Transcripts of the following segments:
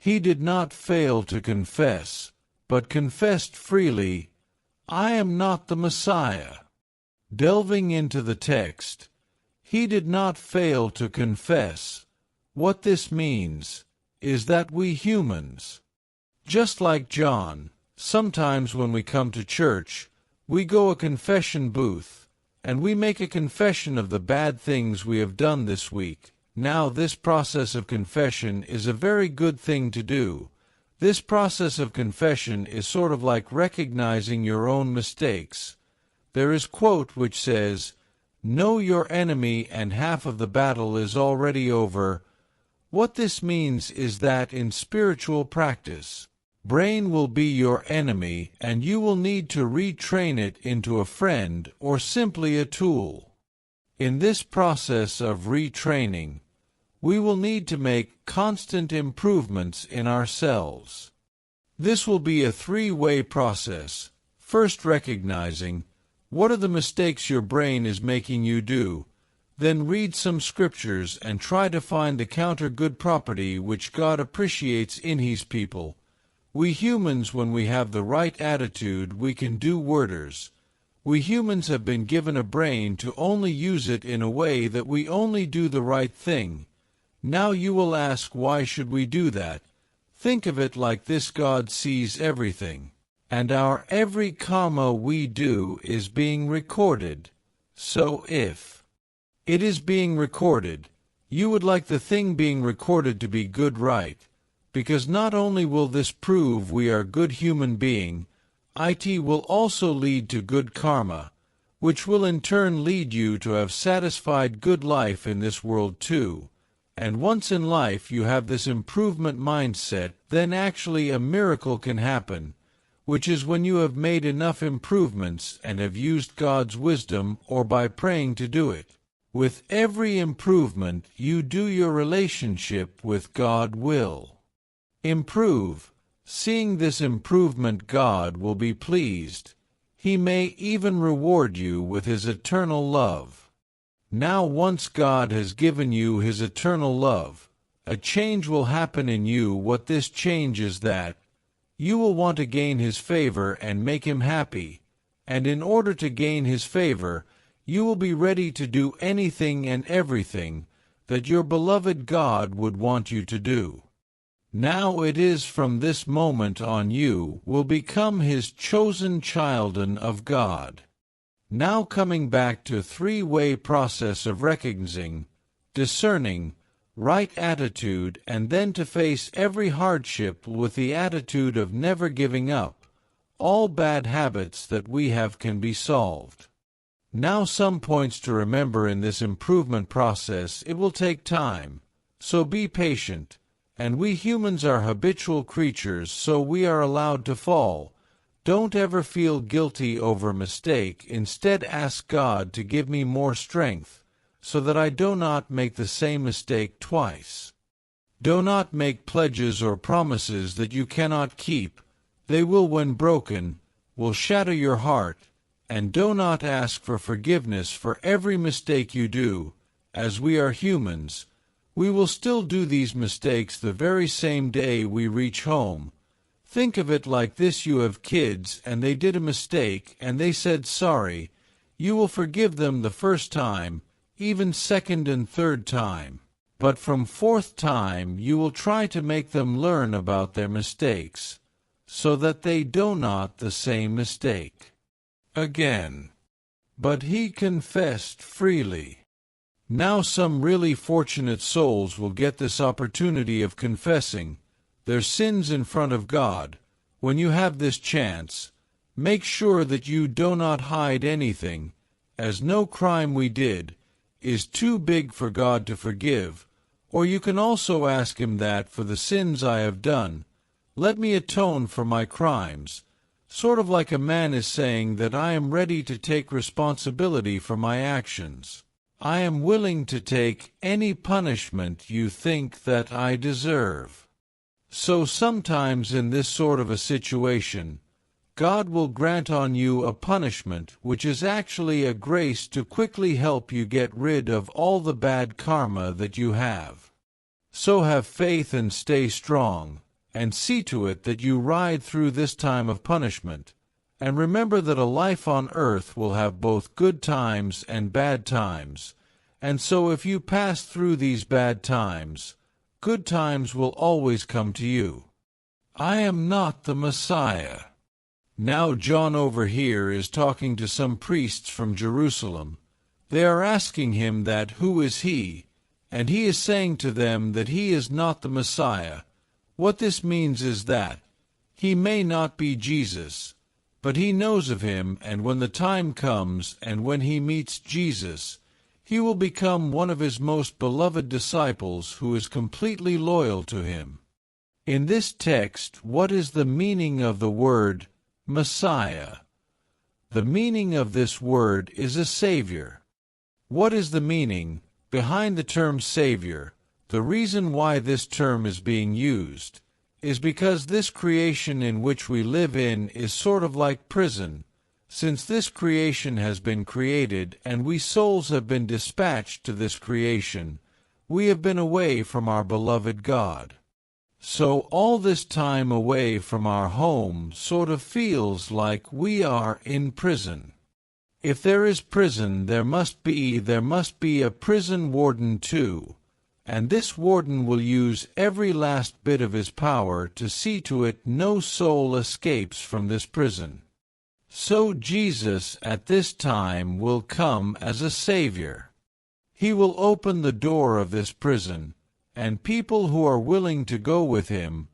He did not fail to confess, but confessed freely, "I am not the Messiah." Delving into the text, he did not fail to confess. What this means is that we humans, just like John, sometimes when we come to church, we go a confession booth, and we make a confession of the bad things we have done this week. Now, this process of confession is a very good thing to do. This process of confession is sort of like recognizing your own mistakes. There is a quote which says, "Know your enemy and half of the battle is already over." What this means is that in spiritual practice, brain will be your enemy and you will need to retrain it into a friend or simply a tool. In this process of retraining, we will need to make constant improvements in ourselves. This will be a three-way process. First, recognizing what are the mistakes your brain is making you do. Then read some scriptures and try to find the counter-good property which God appreciates in His people. We humans, when we have the right attitude, we can do wonders. We humans have been given a brain to only use it in a way that we only do the right thing. Now you will ask, why should we do that? Think of it like this: God sees everything, and our every comma we do is being recorded. So if it is being recorded, you would like the thing being recorded to be good, right? Because not only will this prove we are good human being, it will also lead to good karma, which will in turn lead you to have satisfied good life in this world too. And once in life you have this improvement mindset, then actually a miracle can happen, which is when you have made enough improvements and have used God's wisdom or by praying to do it. With every improvement you do, your relationship with God will improve. Seeing this improvement, God will be pleased. He may even reward you with His eternal love. Now, once God has given you His eternal love, a change will happen in you. What this change is that you will want to gain His favor and make Him happy. And in order to gain His favor, you will be ready to do anything and everything that your beloved God would want you to do. Now it is from this moment on you will become His chosen children of God. Now coming back to three-way process of recognizing, discerning, right attitude, and then to face every hardship with the attitude of never giving up. All bad habits that we have can be solved. Now some points to remember in this improvement process. It will take time, so be patient. And we humans are habitual creatures, so we are allowed to fall. Don't ever feel guilty over a mistake. Instead, ask God to give me more strength, so that I do not make the same mistake twice. Do not make pledges or promises that you cannot keep. They will, when broken, will shatter your heart. And do not ask for forgiveness for every mistake you do. As we are humans, we will still do these mistakes the very same day we reach home. Think of it like this: you have kids and they did a mistake and they said sorry. You will forgive them the first time, even second and third time. But from fourth time you will try to make them learn about their mistakes, so that they do not the same mistake again. But he confessed freely. Now some really fortunate souls will get this opportunity of confessing their sins in front of God. When you have this chance, make sure that you do not hide anything, as no crime we did is too big for God to forgive. Or you can also ask Him that for the sins I have done, let me atone for my crimes. Sort of like a man is saying that I am ready to take responsibility for my actions. I am willing to take any punishment you think that I deserve. So sometimes in this sort of a situation, God will grant on you a punishment which is actually a grace to quickly help you get rid of all the bad karma that you have. So have faith and stay strong. and see to it that you ride through this time of punishment, and remember that a life on earth will have both good times and bad times, and so if you pass through these bad times, good times will always come to you. I am not the Messiah. Now John over here is talking to some priests from Jerusalem. They are asking him that, who is he? And he is saying to them that he is not the Messiah. What this means is that he may not be Jesus, but he knows of him, and when the time comes, and when he meets Jesus, he will become one of his most beloved disciples who is completely loyal to him. In this text, what is the meaning of the word Messiah? The meaning of this word is a Savior. What is the meaning behind the term Savior? The reason why this term is being used is because this creation in which we live in is sort of like prison. Since this creation has been created and we souls have been dispatched to this creation, we have been away from our beloved God. So all this time away from our home sort of feels like we are in prison. If there is prison, there must be a prison warden too, and this warden will use every last bit of his power to see to it no soul escapes from this prison. So Jesus at this time will come as a Savior. He will open the door of this prison, and people who are willing to go with him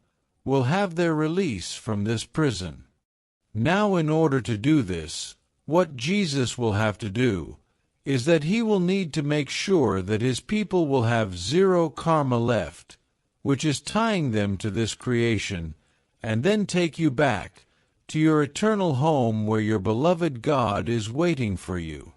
will have their release from this prison. Now, in order to do this, what Jesus will have to do is that he will need to make sure that his people will have zero karma left, which is tying them to this creation, and then take you back to your eternal home where your beloved God is waiting for you.